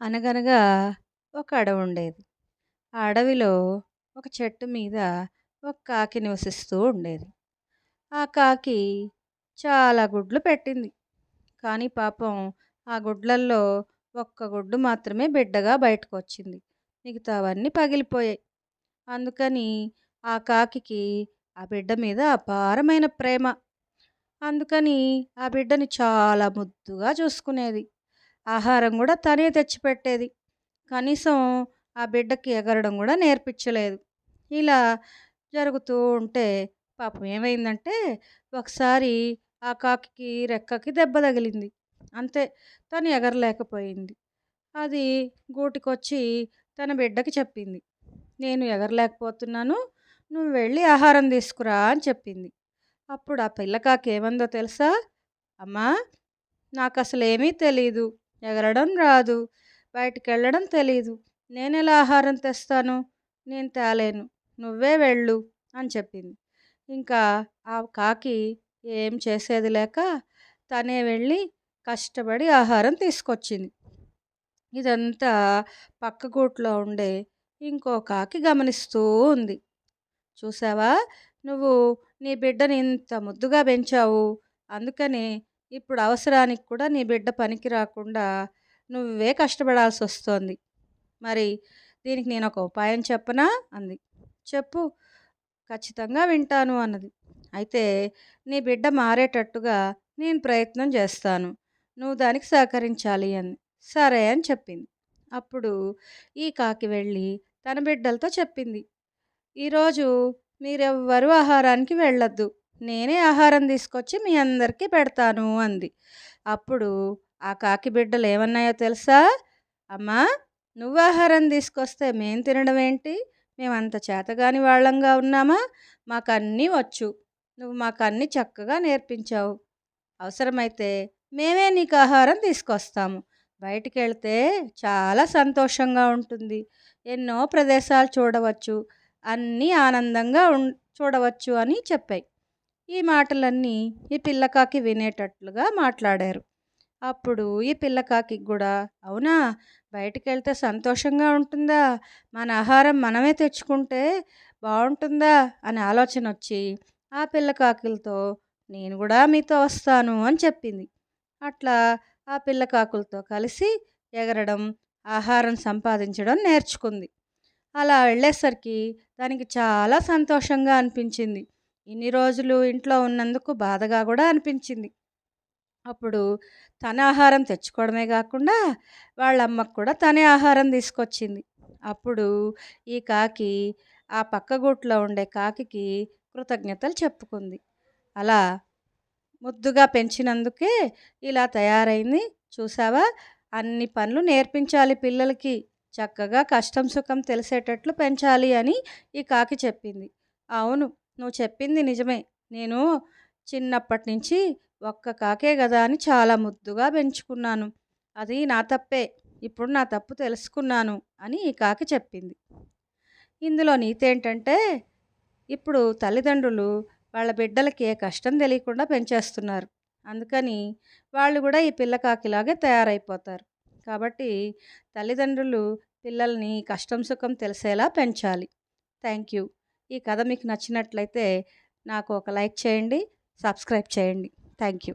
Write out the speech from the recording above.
అనగనగా ఒక అడవి ఉండేది. ఆ అడవిలో ఒక చెట్టు మీద ఒక కాకి నివసిస్తూ ఉండేది. ఆ కాకి చాలా గుడ్లు పెట్టింది. కానీ పాపం ఆ గుడ్లల్లో ఒక్క గుడ్డు మాత్రమే బిడ్డగా బయటకొచ్చింది. మిగతావన్నీ పగిలిపోయాయి. అందుకని ఆ కాకికి ఆ బిడ్డ మీద అపారమైన ప్రేమ. అందుకని ఆ బిడ్డని చాలా ముద్దుగా చూసుకునేది. ఆహారం కూడా తనే తెచ్చిపెట్టేది. కనీసం ఆ బిడ్డకి ఎగరడం కూడా నేర్పించలేదు. ఇలా జరుగుతూ ఉంటే పాపం ఏమైందంటే ఒకసారి ఆ కాకికి రెక్కకి దెబ్బ తగిలింది. అంతే, తను ఎగరలేకపోయింది. అది గూటికొచ్చి తన బిడ్డకి చెప్పింది. నేను ఎగరలేకపోతున్నాను, నువ్వు వెళ్ళి ఆహారం తీసుకురా అని చెప్పింది. అప్పుడు ఆ పిల్ల కాకి ఏమందో తెలుసా? అమ్మా, నాకసలేమీ తెలీదు. ఎగరడం రాదు. బయటికెళ్ళడం తెలీదు. నేనెలా ఆహారం తెస్తాను? నేను తేలేను. నువ్వే వెళ్ళు అని చెప్పింది. ఇంకా ఆ కాకి ఏం చేసేది లేక తనే వెళ్ళి కష్టపడి ఆహారం తీసుకొచ్చింది. ఇదంతా పక్క గూట్లో ఉండే ఇంకో కాకి గమనిస్తూ ఉంది. చూసావా? నువ్వు నీ బిడ్డని ఇంత ముద్దుగా పెంచావు. అందుకనే ఇప్పుడు అవసరానికి కూడా నీ బిడ్డ పనికి రాకుండా నువ్వే కష్టపడాల్సొస్తోంది. మరి దీనికి నేనొక ఉపాయం చెప్పనా? అంది. చెప్పు, ఖచ్చితంగా వింటాను అన్నది. అయితే నీ బిడ్డ మారేటట్టుగా నేను ప్రయత్నం చేస్తాను. నువ్వు దానికి సహకరించాలి అంది. సరే అని చెప్పింది. అప్పుడు ఈ కాకి వెళ్ళి తన బిడ్డలతో చెప్పింది. ఈరోజు మీరెవ్వరూ ఆహారానికి వెళ్ళొద్దు. నేనే ఆహారం తీసుకొచ్చి మీ అందరికీ పెడతాను అంది. అప్పుడు ఆ కాకి బిడ్డలు ఏమన్నాయో తెలుసా? అమ్మా, నువ్వు ఆహారం తీసుకొస్తే మేం తినడం ఏంటి? మేమంత చేతగాని వాళ్ళంగా ఉన్నామా? మాకన్నీ వచ్చు. నువ్వు మాకన్నీ చక్కగా నేర్పించావు. అవసరమైతే మేమే నీకు ఆహారం తీసుకొస్తాము. బయటికెళ్తే చాలా సంతోషంగా ఉంటుంది. ఎన్నో ప్రదేశాలు చూడవచ్చు. అన్నీ ఆనందంగా చూడవచ్చు అని చెప్పాయి. ఈ మాటలన్నీ ఈ పిల్లకాకి వినేటట్లుగా మాట్లాడారు. అప్పుడు ఈ పిల్లకాకి కూడా అవునా, బయటికెళ్తే సంతోషంగా ఉంటుందా, మన ఆహారం మనమే తెచ్చుకుంటే బాగుంటుందా అని ఆలోచన వచ్చి ఆ పిల్లకాకులతో నేను కూడా మీతో వస్తాను అని చెప్పింది. అట్లా ఆ పిల్లకాకులతో కలిసి ఎగరడం, ఆహారం సంపాదించడం నేర్చుకుంది. అలా వెళ్ళేసరికి దానికి చాలా సంతోషంగా అనిపించింది. ఇన్ని రోజులు ఇంట్లో ఉన్నందుకు బాధగా కూడా అనిపించింది. అప్పుడు తన ఆహారం తెచ్చుకోవడమే కాకుండా వాళ్ళ అమ్మకు కూడా తనే ఆహారం తీసుకొచ్చింది. అప్పుడు ఈ కాకి ఆ పక్క గూట్లో ఉండే కాకికి కృతజ్ఞతలు చెప్పుకుంది. అలా ముద్దుగా పెంచినందుకే ఇలా తయారైంది. చూసావా? అన్ని పనులు నేర్పించాలి పిల్లలకి. చక్కగా కష్టం సుఖం తెలిసేటట్లు పెంచాలి అని ఈ కాకి చెప్పింది. అవును, నువ్వు చెప్పింది నిజమే. నేను చిన్నప్పటి నుంచి ఒక్క కాకే గదా అని చాలా ముద్దుగా పెంచుకున్నాను. అది నా తప్పే. ఇప్పుడు నా తప్పు తెలుసుకున్నాను అని ఈ కాకి చెప్పింది. ఇందులో నీతేంటంటే ఇప్పుడు తల్లిదండ్రులు వాళ్ళ బిడ్డలకి ఏ కష్టం తెలియకుండా పెంచేస్తున్నారు. అందుకని వాళ్ళు కూడా ఈ పిల్ల కాకిలాగే తయారైపోతారు. కాబట్టి తల్లిదండ్రులు పిల్లల్ని కష్టం సుఖం తెలిసేలా పెంచాలి. Thank you. ఈ కథ మీకు నచ్చినట్లయితే నాకు ఒక లైక్ చేయండి, సబ్స్క్రైబ్ చేయండి. Thank you.